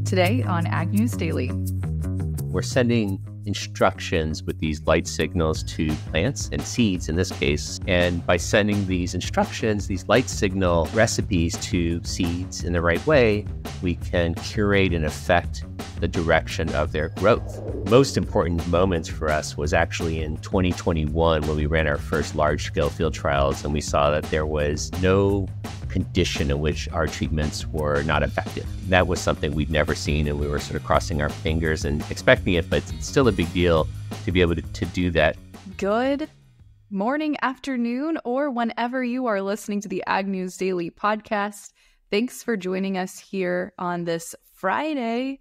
Today on Ag News Daily. We're sending instructions with these light signals to plants and seeds in this case. And by sending these instructions, these light signal recipes to seeds in the right way, we can curate and affect the direction of their growth. Most important moments for us was actually in 2021 when we ran our first large-scale field trials, and we saw that there was no condition in which our treatments were not effective. That was something we'd never seen, and we were sort of crossing our fingers and expecting it, but it's still a big deal to be able to do that. Good morning, afternoon, or whenever you are listening to the Ag News Daily podcast. Thanks for joining us here on this Friday,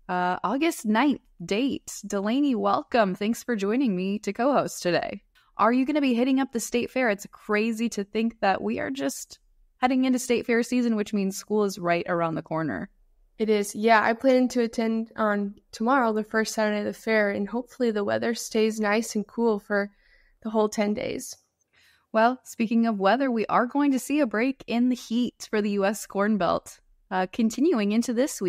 August 9th date. Delaney, welcome. Thanks for joining me to co-host today. Are you going to be hitting up the state fair? It's crazy to think that we are just heading into state fair season, which means school is right around the corner. It is. Yeah, I plan to attend on tomorrow, the first Saturday of the fair, and hopefully the weather stays nice and cool for the whole 10 days. Well, speaking of weather, we are going to see a break in the heat for the U.S. Corn Belt, continuing into this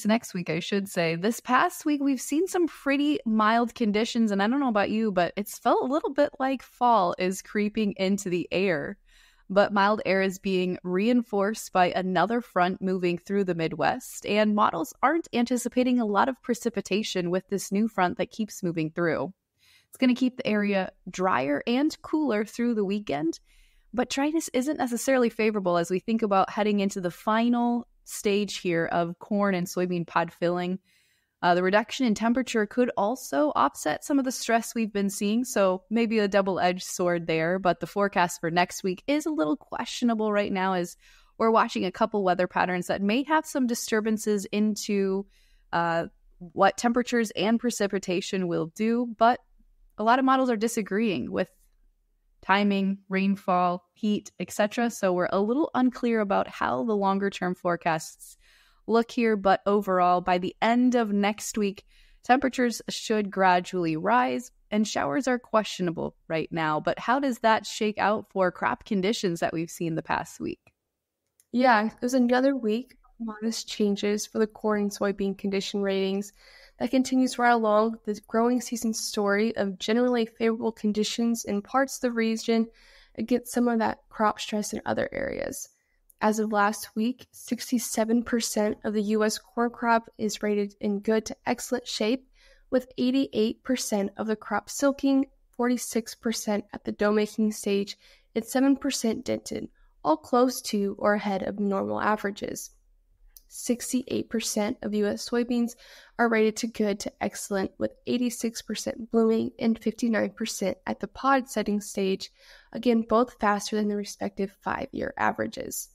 next week, I should say. This past week, we've seen some pretty mild conditions, and I don't know about you, but it's felt a little bit like fall is creeping into the air. But mild air is being reinforced by another front moving through the Midwest, and models aren't anticipating a lot of precipitation with this new front that keeps moving through. It's going to keep the area drier and cooler through the weekend, but dryness isn't necessarily favorable as we think about heading into the final stage here of corn and soybean pod filling. The reduction in temperature could also offset some of the stress we've been seeing, so maybe a double-edged sword there, but the forecast for next week is a little questionable right now as we're watching a couple weather patterns that may have some disturbances into what temperatures and precipitation will do, but a lot of models are disagreeing with timing, rainfall, heat, etc. So we're a little unclear about how the longer-term forecasts look here. But overall, by the end of next week, temperatures should gradually rise, and showers are questionable right now. But how does that shake out for crop conditions that we've seen the past week? Yeah, it was another week of modest changes for the corn and soybean condition ratings. That continues right along the growing season story of generally favorable conditions in parts of the region against some of that crop stress in other areas. As of last week, 67% of the U.S. corn crop is rated in good to excellent shape, with 88% of the crop silking, 46% at the dough making stage, and 7% dented, all close to or ahead of normal averages. 68% of U.S. soybeans are rated to good to excellent, with 86% blooming and 59% at the pod setting stage, again both faster than the respective 5-year averages.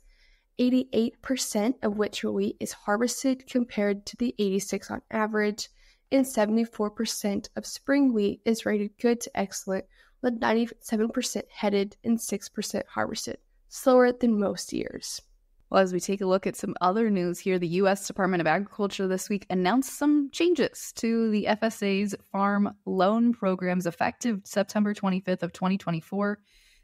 88% of winter wheat is harvested compared to the 86% on average, and 74% of spring wheat is rated good to excellent, with 97% headed and 6% harvested, slower than most years. Well, as we take a look at some other news here, the U.S. Department of Agriculture this week announced some changes to the FSA's farm loan programs effective September 25th of 2024.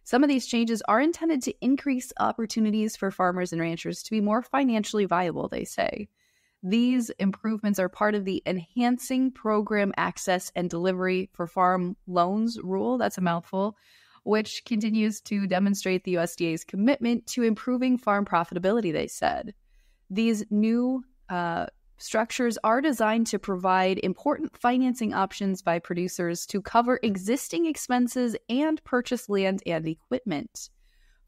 Some of these changes are intended to increase opportunities for farmers and ranchers to be more financially viable, they say. These improvements are part of the Enhancing Program Access and Delivery for Farm Loans rule, that's a mouthful, which continues to demonstrate the USDA's commitment to improving farm profitability, they said. These new structures are designed to provide important financing options by producers to cover existing expenses and purchase land and equipment.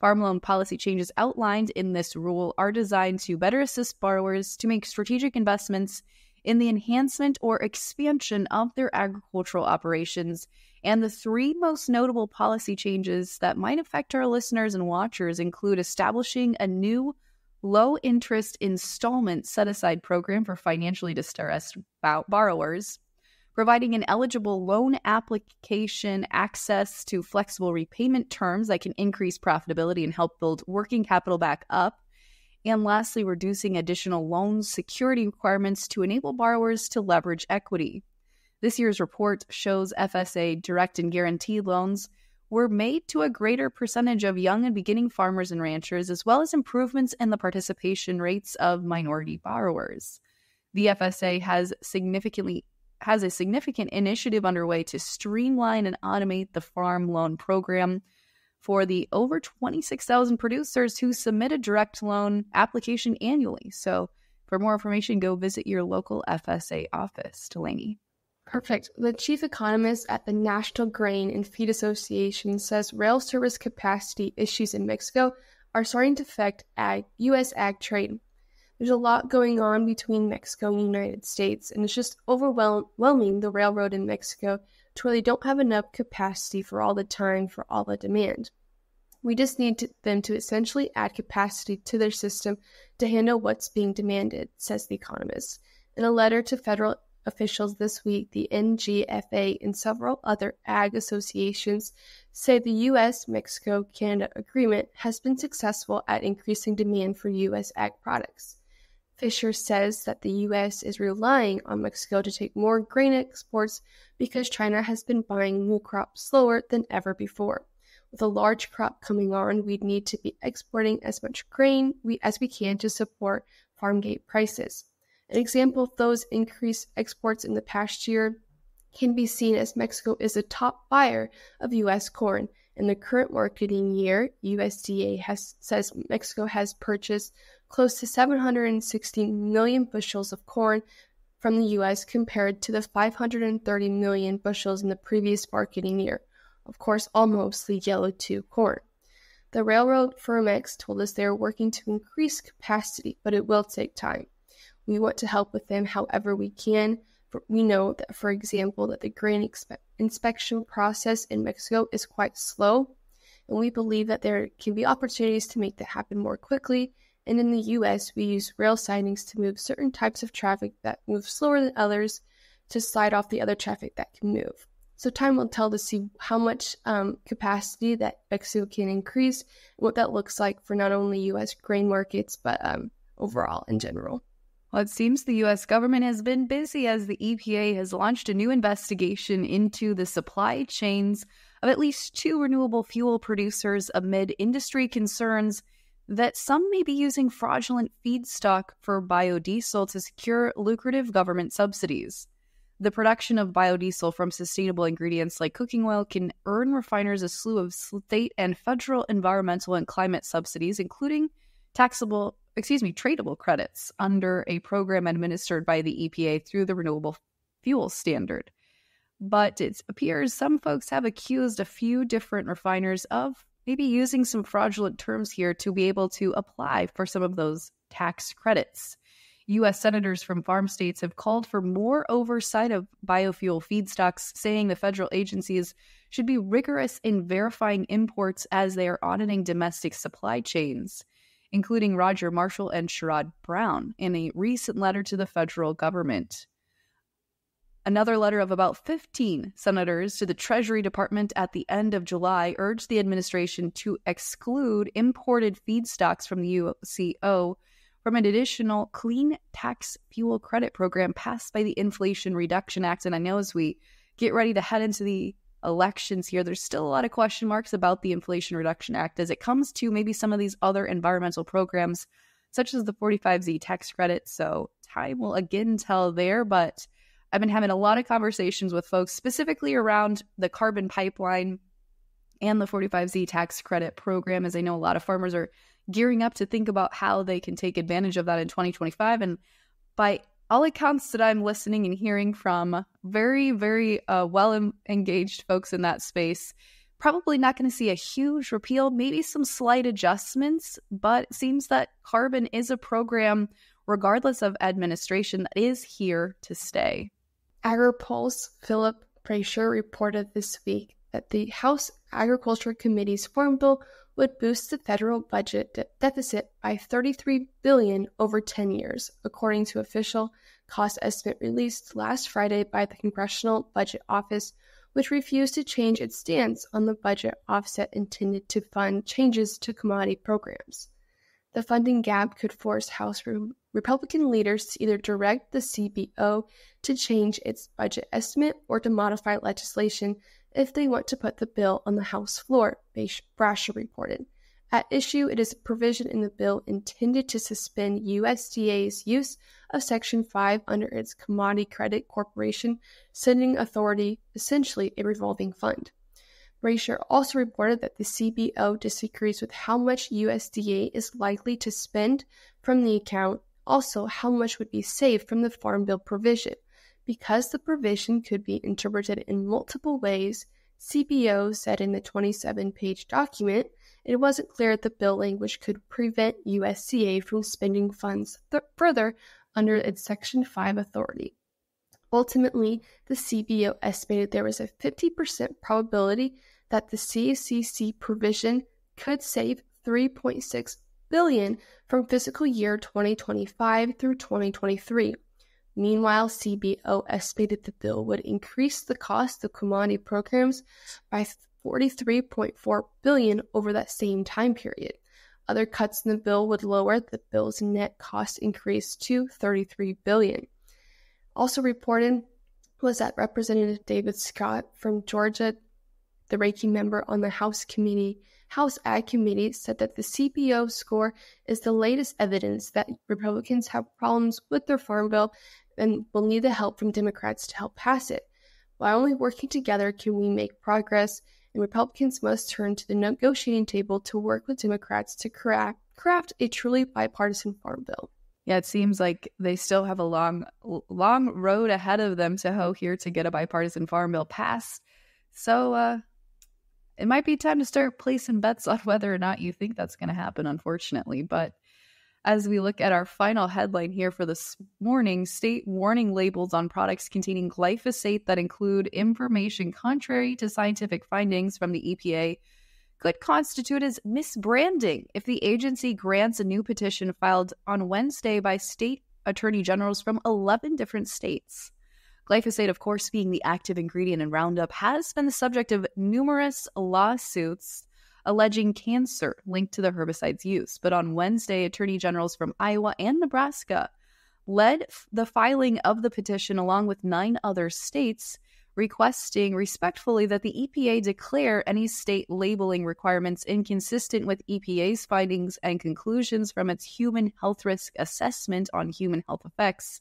Farm loan policy changes outlined in this rule are designed to better assist borrowers to make strategic investments in the enhancement or expansion of their agricultural operations. And the three most notable policy changes that might affect our listeners and watchers include establishing a new low-interest installment set-aside program for financially distressed borrowers, providing an eligible loan application access to flexible repayment terms that can increase profitability and help build working capital back up, and lastly, reducing additional loan security requirements to enable borrowers to leverage equity. This year's report shows FSA direct and guaranteed loans were made to a greater percentage of young and beginning farmers and ranchers, as well as improvements in the participation rates of minority borrowers. The FSA has a significant initiative underway to streamline and automate the farm loan program for the over 26,000 producers who submit a direct loan application annually. So for more information, go visit your local FSA office. Delaney. Perfect. The chief economist at the National Grain and Feed Association says rail service capacity issues in Mexico are starting to affect U.S. ag trade. There's a lot going on between Mexico and the United States, and it's just overwhelming the railroad in Mexico to where they don't have enough capacity for all the time for all the demand. We just need them to essentially add capacity to their system to handle what's being demanded, says the economist. In a letter to federal officials this week, the NGFA and several other ag associations say the U.S.-Mexico-Canada agreement has been successful at increasing demand for U.S. ag products. Fisher says that the U.S. is relying on Mexico to take more grain exports because China has been buying new crops slower than ever before. With a large crop coming on, we'd need to be exporting as much grain as we can to support farm gate prices. An example of those increased exports in the past year can be seen as Mexico is a top buyer of U.S. corn. In the current marketing year, USDA says Mexico has purchased close to 760 million bushels of corn from the U.S. compared to the 530 million bushels in the previous marketing year. Of course, all mostly yellow tube corn. The railroad Fermex told us they are working to increase capacity, but it will take time. We want to help with them however we can. We know that, for example, that the grain inspection process in Mexico is quite slow, and we believe that there can be opportunities to make that happen more quickly. And in the U.S., we use rail sidings to move certain types of traffic that move slower than others to slide off the other traffic that can move. So time will tell to see how much capacity that Mexico can increase, and what that looks like for not only U.S. grain markets, but overall in general. Well, it seems the U.S. government has been busy as the EPA has launched a new investigation into the supply chains of at least 2 renewable fuel producers amid industry concerns that some may be using fraudulent feedstock for biodiesel to secure lucrative government subsidies. The production of biodiesel from sustainable ingredients like cooking oil can earn refiners a slew of state and federal environmental and climate subsidies, including tradable credits under a program administered by the EPA through the Renewable Fuel Standard. But it appears some folks have accused a few different refiners of maybe using some fraudulent terms here to be able to apply for some of those tax credits. U.S. senators from farm states have called for more oversight of biofuel feedstocks, saying the federal agencies should be rigorous in verifying imports as they are auditing domestic supply chains, including Roger Marshall and Sherrod Brown, in a recent letter to the federal government. Another letter of about 15 senators to the Treasury Department at the end of July urged the administration to exclude imported feedstocks from the UCO from an additional clean tax fuel credit program passed by the Inflation Reduction Act. And I know as we get ready to head into the elections here, there's still a lot of question marks about the Inflation Reduction Act as it comes to maybe some of these other environmental programs, such as the 45Z tax credit. So time will again tell there, but I've been having a lot of conversations with folks specifically around the carbon pipeline and the 45Z tax credit program, as I know a lot of farmers are gearing up to think about how they can take advantage of that in 2025. And by all accounts that I'm listening and hearing from very, very well-engaged folks in that space, probably not going to see a huge repeal, maybe some slight adjustments, but it seems that carbon is a program, regardless of administration, that is here to stay. AgriPulse Philip Fraser reported this week that the House Agriculture Committee's Farm Bill would boost the federal budget deficit by $33 billion over 10 years, according to official cost estimate released last Friday by the Congressional Budget Office, which refused to change its stance on the budget offset intended to fund changes to commodity programs. The funding gap could force House Republican leaders to either direct the CBO to change its budget estimate or to modify legislation if they want to put the bill on the House floor, Brasher reported. At issue, it is a provision in the bill intended to suspend USDA's use of Section 5 under its Commodity Credit Corporation Sending Authority, essentially a revolving fund. Brasher also reported that the CBO disagrees with how much USDA is likely to spend from the account, also how much would be saved from the Farm Bill provision. Because the provision could be interpreted in multiple ways, CBO said in the 27-page document, it wasn't clear that the bill language could prevent USDA from spending funds further under its Section 5 authority. Ultimately, the CBO estimated there was a 50% probability that the CCC provision could save $3.6 billion from fiscal year 2025 through 2023. Meanwhile, CBO estimated the bill would increase the cost of commodity programs by $43.4 billion over that same time period. Other cuts in the bill would lower the bill's net cost increase to $33 billion. Also reported was that Representative David Scott from Georgia, the ranking member on the House Ag Committee, said that the CBO score is the latest evidence that Republicans have problems with their farm bill and will need the help from Democrats to help pass it. By only working together can we make progress, and Republicans must turn to the negotiating table to work with Democrats to craft a truly bipartisan farm bill. Yeah, it seems like they still have a long road ahead of them to hoe here to get a bipartisan farm bill passed. So it might be time to start placing bets on whether or not you think that's going to happen, unfortunately. But as we look at our final headline here for this morning, state warning labels on products containing glyphosate that include information contrary to scientific findings from the EPA could constitute as misbranding if the agency grants a new petition filed on Wednesday by state attorney generals from 11 different states. Glyphosate, of course, being the active ingredient in Roundup, has been the subject of numerous lawsuits alleging cancer linked to the herbicide's use. But on Wednesday, attorney generals from Iowa and Nebraska led the filing of the petition along with 9 other states, requesting respectfully that the EPA declare any state labeling requirements inconsistent with EPA's findings and conclusions from its human health risk assessment on human health effects,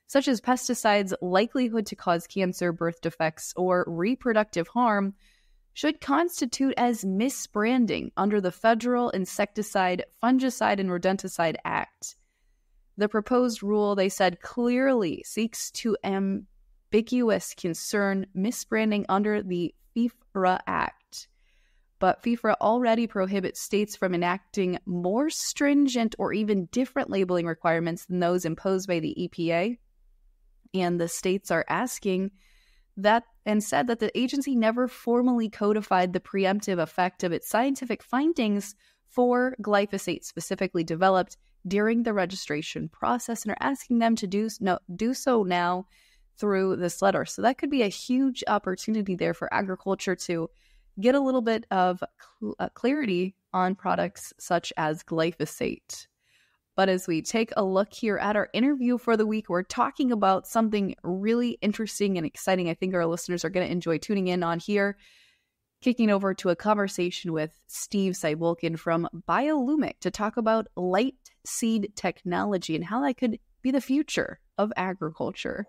such as pesticides' likelihood to cause cancer, birth defects, or reproductive harm, should constitute as misbranding under the Federal Insecticide, Fungicide, and Rodenticide Act. The proposed rule, they said, clearly seeks to ambiguous concern misbranding under the FIFRA Act. But FIFRA already prohibits states from enacting more stringent or even different labeling requirements than those imposed by the EPA. And the states are asking that and said that the agency never formally codified the preemptive effect of its scientific findings for glyphosate specifically developed during the registration process, and are asking them to do so now through this letter. So that could be a huge opportunity there for agriculture to get a little bit of clarity on products such as glyphosate. But as we take a look here at our interview for the week, we're talking about something really interesting and exciting. I think our listeners are going to enjoy tuning in on here. Kicking over to a conversation with Steve Sibulkin from BioLumic to talk about light seed technology and how that could be the future of agriculture.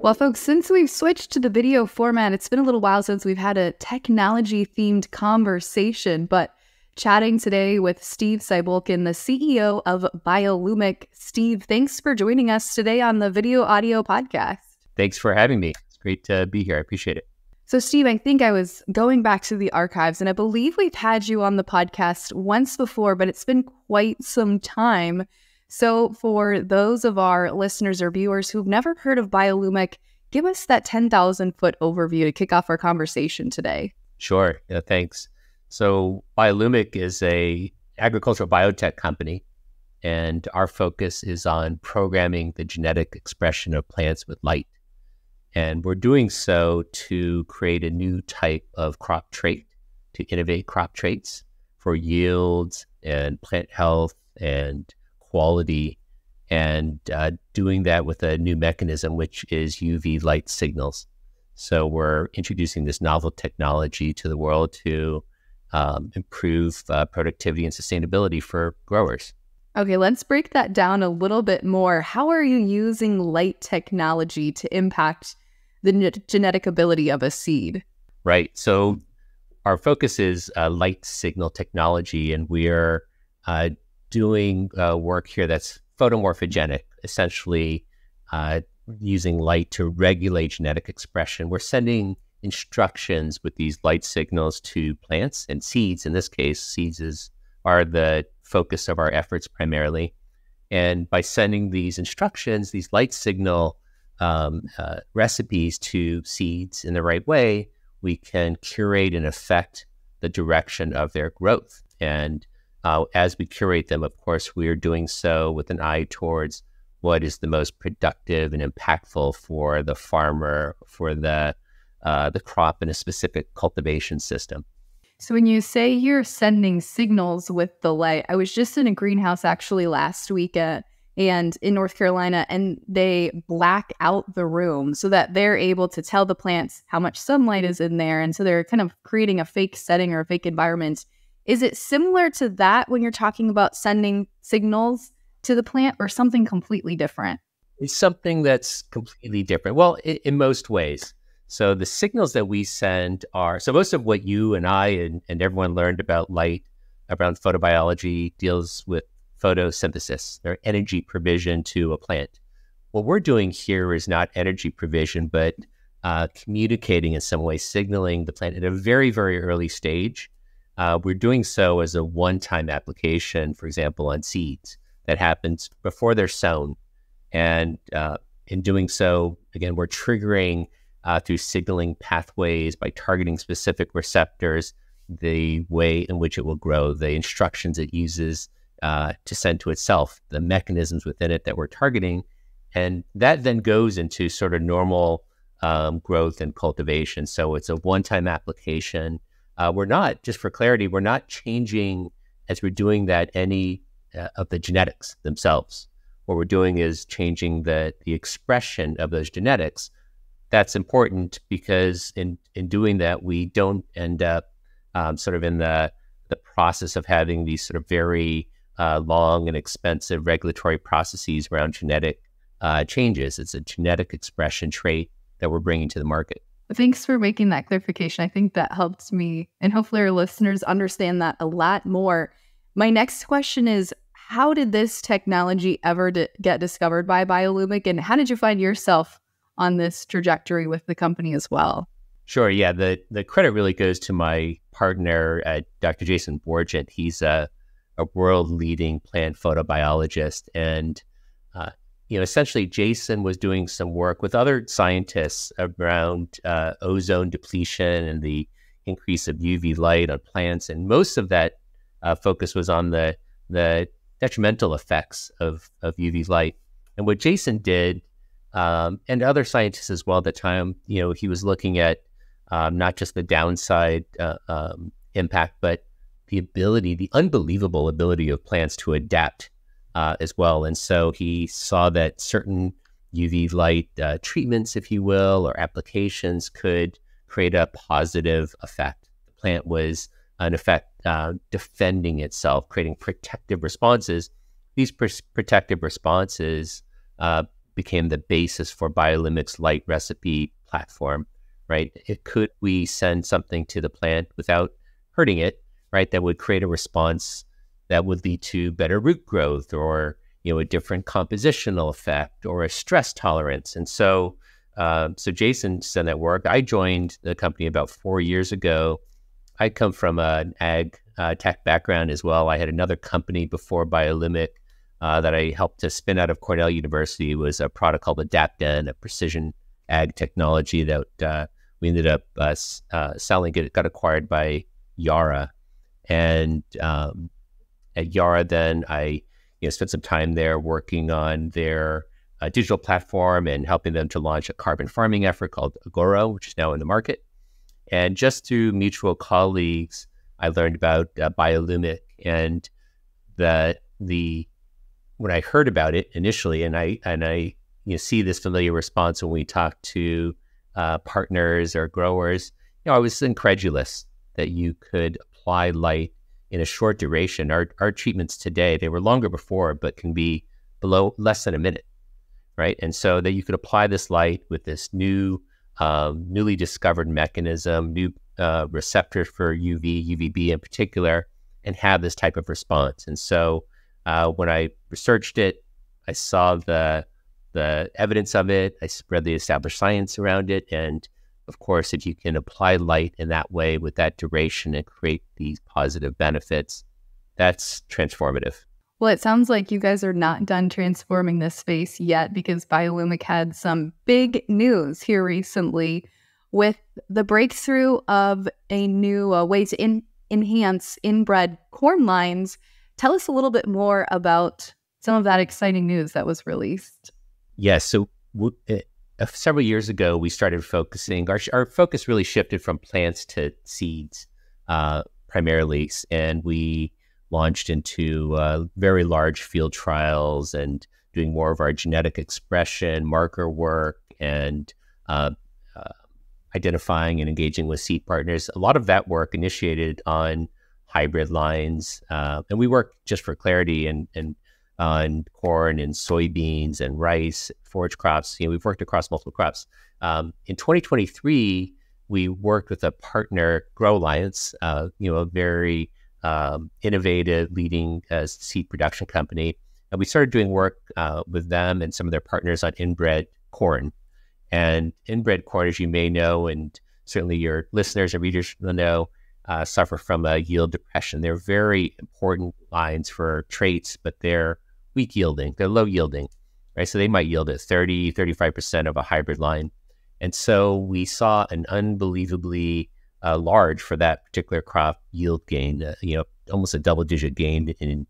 Well, folks, since we've switched to the video format, it's been a little while since we've had a technology-themed conversation, but chatting today with Steve Sibulkin, the CEO of BioLumic. Steve, thanks for joining us today on the Video Audio Podcast. Thanks for having me. It's great to be here. I appreciate it. So, Steve, I think I was going back to the archives, and I believe we've had you on the podcast once before, but it's been quite some time. So for those of our listeners or viewers who've never heard of BioLumic, give us that 10,000-foot overview to kick off our conversation today. Sure. Yeah, thanks. So BioLumic is a agricultural biotech company, and our focus is on programming the genetic expression of plants with light. And we're doing so to create a new type of crop trait, to innovate crop traits for yields and plant health and quality, and doing that with a new mechanism, which is UV light signals. So we're introducing this novel technology to the world to improve productivity and sustainability for growers. Okay, let's break that down a little bit more. How are you using light technology to impact the genetic ability of a seed? Right. So our focus is light signal technology, and we're doing work here that's photomorphogenic, essentially using light to regulate genetic expression. We're sending instructions with these light signals to plants and seeds. In this case, seeds are the focus of our efforts primarily. And by sending these instructions, these light signal recipes to seeds in the right way, we can curate and affect the direction of their growth. And as we curate them, of course, we are doing so with an eye towards what is the most productive and impactful for the farmer, for the crop in a specific cultivation system. So when you say you're sending signals with the light, I was just in a greenhouse actually last week and in North Carolina, and they black out the room so that they're able to tell the plants how much sunlight is in there. And so they're kind of creating a fake setting or a fake environment. Is it similar to that when you're talking about sending signals to the plant, or something completely different? It's something that's completely different. Well, in most ways. So the signals that we send are, so most of what you and I and everyone learned about light, around photobiology, deals with photosynthesis, or energy provision to a plant. What we're doing here is not energy provision, but communicating in some way, signaling the plant at a very, very early stage. We're doing so as a one-time application, for example, on seeds that happens before they're sown. And in doing so, again, we're triggering through signaling pathways by targeting specific receptors, the way in which it will grow, the instructions it uses to send to itself, the mechanisms within it that we're targeting. And that then goes into sort of normal growth and cultivation. So it's a one-time application. We're not, just for clarity, we're not changing, as we're doing that, any of the genetics themselves. What we're doing is changing the expression of those genetics. That's important because in doing that, we don't end up sort of in the process of having these sort of very long and expensive regulatory processes around genetic changes. It's a genetic expression trait that we're bringing to the market. Thanks for making that clarification. I think that helps me and hopefully our listeners understand that a lot more. My next question is, how did this technology ever get discovered by BioLumic, and how did you find yourself on this trajectory with the company as well? Sure. Yeah. The credit really goes to my partner, Dr. Jason Borgent. He's a world-leading plant photobiologist. And, essentially Jason was doing some work with other scientists around ozone depletion and the increase of UV light on plants. And most of that focus was on the detrimental effects of UV light. And what Jason did, and other scientists as well at the time, he was looking at not just the downside impact, but the unbelievable ability of plants to adapt as well. And so he saw that certain UV light treatments, if you will, or applications could create a positive effect. The plant was, in effect, defending itself, creating protective responses. These protective responses became the basis for BioLumic's light recipe platform, right? Could we send something to the plant without hurting it, right? That would create a response that would lead to better root growth, or, a different compositional effect, or a stress tolerance. And so Jason did that work. I joined the company about 4 years ago. I come from an ag tech background as well. I had another company before BioLumic that I helped to spin out of Cornell University. It was a product called Adapten, a precision ag technology that we ended up selling. It got acquired by Yara. And at Yara, then I spent some time there working on their digital platform and helping them to launch a carbon farming effort called Agoro, which is now in the market. And just through mutual colleagues, I learned about BioLumic, and when I heard about it initially, and I see this familiar response when we talk to partners or growers, I was incredulous that you could apply light in a short duration. Our treatments today, they were longer before, but can be below less than a minute, right? And so that you could apply this light with this newly discovered mechanism, new receptors for UV, UVB in particular, and have this type of response. And so when I researched it, I saw the evidence of it. I read the established science around it. And of course, if you can apply light in that way with that duration and create these positive benefits, that's transformative. Well, it sounds like you guys are not done transforming this space yet, because BioLumic had some big news here recently with the breakthrough of a new way to enhance inbred corn lines. Tell us a little bit more about some of that exciting news that was released. Yes. So several years ago, we started focusing, our focus really shifted from plants to seeds primarily, and we launched into very large field trials and doing more of our genetic expression, marker work, and identifying and engaging with seed partners. A lot of that work initiated on hybrid lines, and we work, just for clarity, and on corn and soybeans and rice, forage crops. We've worked across multiple crops. In 2023, we worked with a partner, Grow Alliance, a very innovative, leading seed production company. And we started doing work with them and some of their partners on inbred corn. And inbred corn, as you may know, and certainly your listeners and readers will know, suffer from a yield depression. They're very important lines for traits, but they're weak yielding. They're low yielding, right? So they might yield at 30, 35% of a hybrid line. And so we saw an unbelievably large, for that particular crop, yield gain, almost a double-digit gain in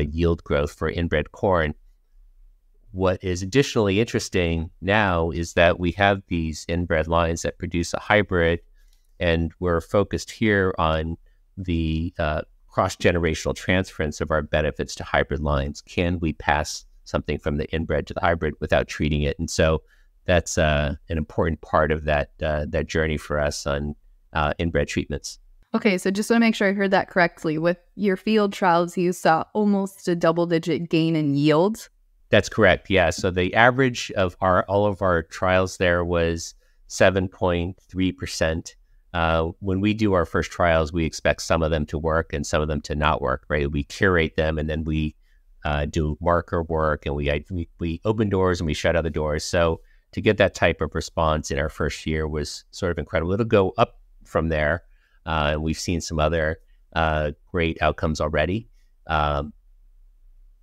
yield growth for inbred corn. What is additionally interesting now is that we have these inbred lines that produce a hybrid, and we're focused here on the cross-generational transference of our benefits to hybrid lines. Can we pass something from the inbred to the hybrid without treating it? And so that's an important part of that journey for us on inbred treatments. Okay, so just want to make sure I heard that correctly. With your field trials, you saw almost a double-digit gain in yield? That's correct, yeah. So the average of all of our trials there was 7.3%. When we do our first trials, we expect some of them to work and some of them to not work, right? We curate them, and then we do marker work, and we open doors and we shut other doors. So to get that type of response in our first year was sort of incredible. It'll go up from there. And we've seen some other great outcomes already.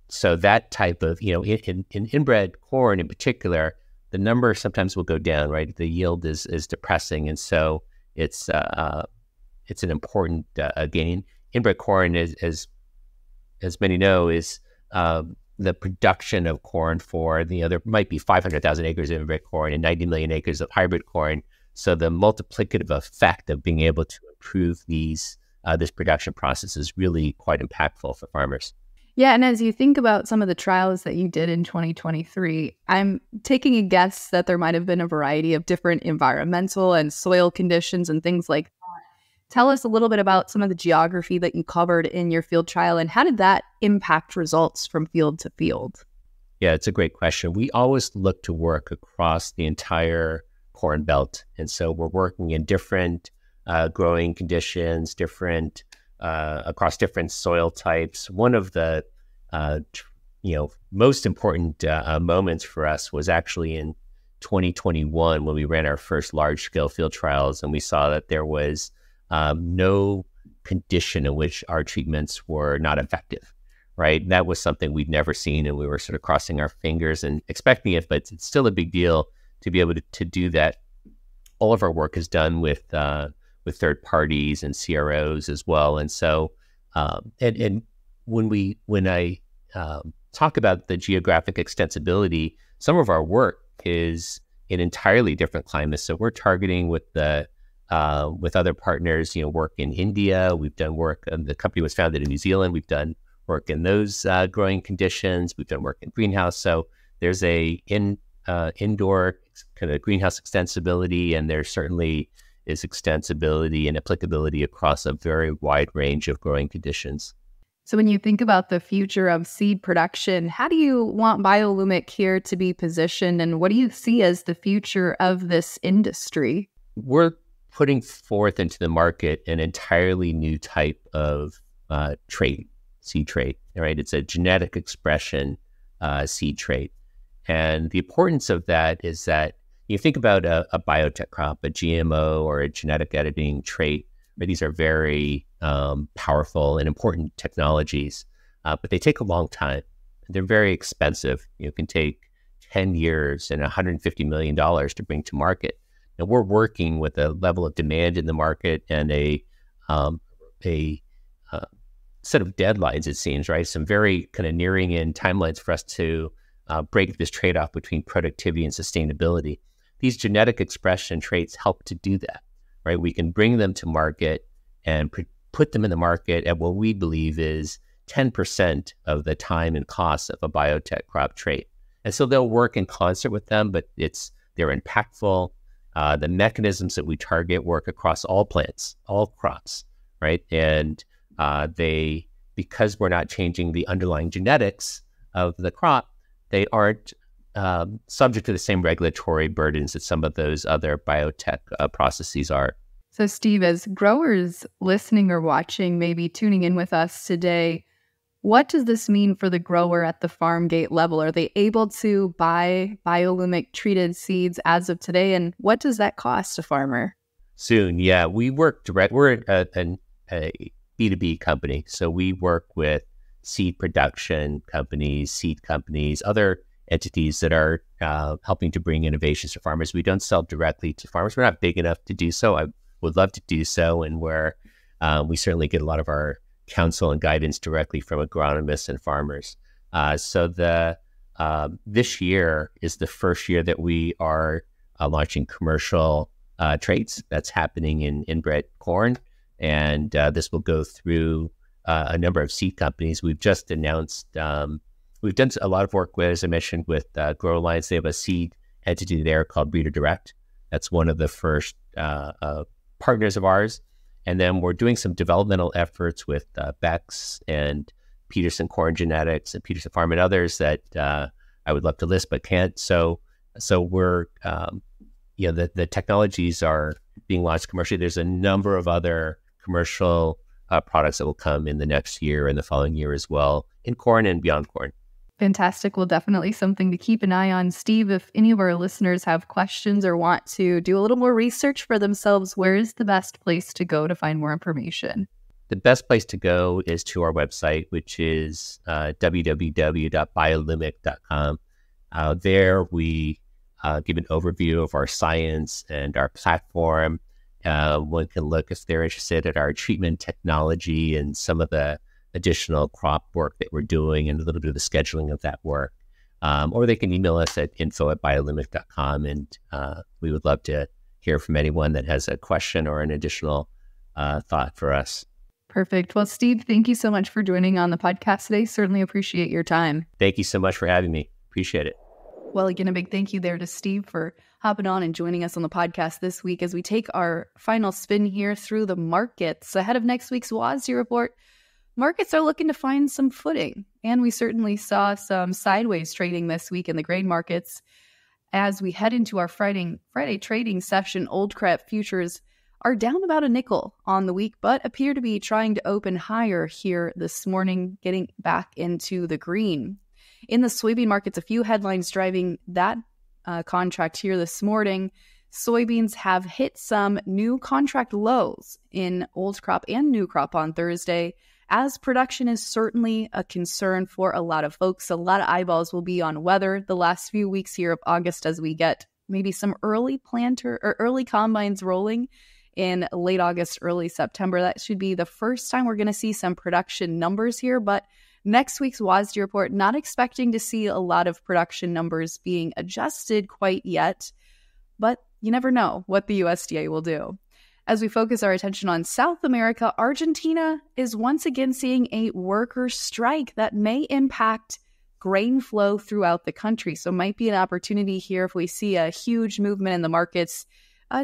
So that type of, in inbred corn in particular, the number sometimes will go down, right? The yield is depressing. And so it's an important gain. Inbred corn is, as many know, is the production of corn for, there might be 500,000 acres of inbred corn and 90 million acres of hybrid corn. So the multiplicative effect of being able to improve this production process is really quite impactful for farmers. Yeah, and as you think about some of the trials that you did in 2023, I'm taking a guess that there might have been a variety of different environmental and soil conditions and things like that. Tell us a little bit about some of the geography that you covered in your field trial, and how did that impact results from field to field? Yeah, it's a great question. We always look to work across the entire corn belt. And so we're working in different growing conditions, across different soil types. One of the most important moments for us was actually in 2021 when we ran our first large-scale field trials, and we saw that there was no condition in which our treatments were not effective, right? That was something we'd never seen, and we were sort of crossing our fingers and expecting it, but it's still a big deal to be able to do that. All of our work is done with third parties and CROs as well. And so, and when I talk about the geographic extensibility, some of our work is in entirely different climates. So we're targeting with other partners, work in India. We've done work, the company was founded in New Zealand. We've done work in those growing conditions. We've done work in greenhouse. So there's a indoor kind of greenhouse extensibility, and there certainly is extensibility and applicability across a very wide range of growing conditions. So when you think about the future of seed production, how do you want BioLumic here to be positioned, and what do you see as the future of this industry? We're putting forth into the market an entirely new type of trait, seed trait, right? It's a genetic expression seed trait. And the importance of that is that you think about a biotech crop, a GMO or a genetic editing trait, right? These are very powerful and important technologies, but they take a long time. They're very expensive. It can take 10 years and $150 million to bring to market. And we're working with a level of demand in the market and a set of deadlines, it seems, right? Some very kind of nearing in timelines for us to break this trade-off between productivity and sustainability. These genetic expression traits help to do that, right? We can bring them to market and put them in the market at what we believe is 10% of the time and cost of a biotech crop trait. And so they'll work in concert with them, but they're impactful. The mechanisms that we target work across all plants, all crops, right? And because we're not changing the underlying genetics of the crop, they aren't subject to the same regulatory burdens that some of those other biotech processes are. So Steve, as growers listening or watching, maybe tuning in with us today, what does this mean for the grower at the farm gate level? Are they able to buy BioLumic treated seeds as of today? And what does that cost a farmer? Soon, yeah. We work direct. We're a B2B company. So we work with seed production companies, seed companies, other entities that are helping to bring innovations to farmers. We don't sell directly to farmers. We're not big enough to do so. I would love to do so. And we certainly get a lot of our counsel and guidance directly from agronomists and farmers. So this year is the first year that we are launching commercial traits. That's happening in inbred corn. And this will go through a number of seed companies. We've just announced, we've done a lot of work with, as I mentioned, with Grow Alliance. They have a seed entity there called Breeder Direct. That's one of the first partners of ours. And then we're doing some developmental efforts with Beck's and Peterson Corn Genetics and Peterson Farm and others that I would love to list but can't. So we're, the technologies are being launched commercially. There's a number of other commercial products that will come in the next year and the following year as well, in corn and beyond corn. Fantastic. Well, definitely something to keep an eye on. Steve, if any of our listeners have questions or want to do a little more research for themselves, where is the best place to go to find more information? The best place to go is to our website, which is www.biolumic.com. There we give an overview of our science and our platform. One can look if they're interested at our treatment technology and some of the additional crop work that we're doing and a little bit of the scheduling of that work. Or they can email us at info@biolumic.com, and we would love to hear from anyone that has a question or an additional thought for us. Perfect. Well, Steve, thank you so much for joining on the podcast today. Certainly appreciate your time. Thank you so much for having me. Appreciate it. Well, again, a big thank you there to Steve for hopping on and joining us on the podcast this week as we take our final spin here through the markets. Ahead of next week's WASDE report, markets are looking to find some footing, and we certainly saw some sideways trading this week in the grain markets. As we head into our Friday trading session, old crop futures are down about a nickel on the week, but appear to be trying to open higher here this morning, getting back into the green. In the soybean markets, a few headlines driving that contract here this morning. Soybeans have hit some new contract lows in old crop and new crop on Thursday, as production is certainly a concern for a lot of folks. A lot of eyeballs will be on weather the last few weeks here of August as we get maybe some early planter or early combines rolling in late August, early September. That should be the first time we're going to see some production numbers here, but next week's WASDE report, not expecting to see a lot of production numbers being adjusted quite yet, but you never know what the USDA will do. As we focus our attention on South America, Argentina is once again seeing a worker strike that may impact grain flow throughout the country. So might be an opportunity here if we see a huge movement in the markets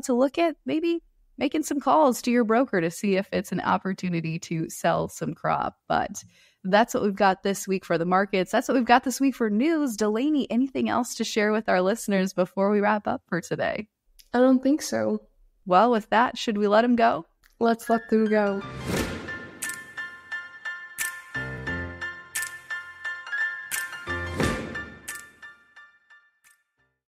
to look at maybe making some calls to your broker to see if it's an opportunity to sell some crop. But that's what we've got this week for the markets. That's what we've got this week for news. Delaney, anything else to share with our listeners before we wrap up for today? I don't think so. Well, with that, should we let them go? Let's let them go.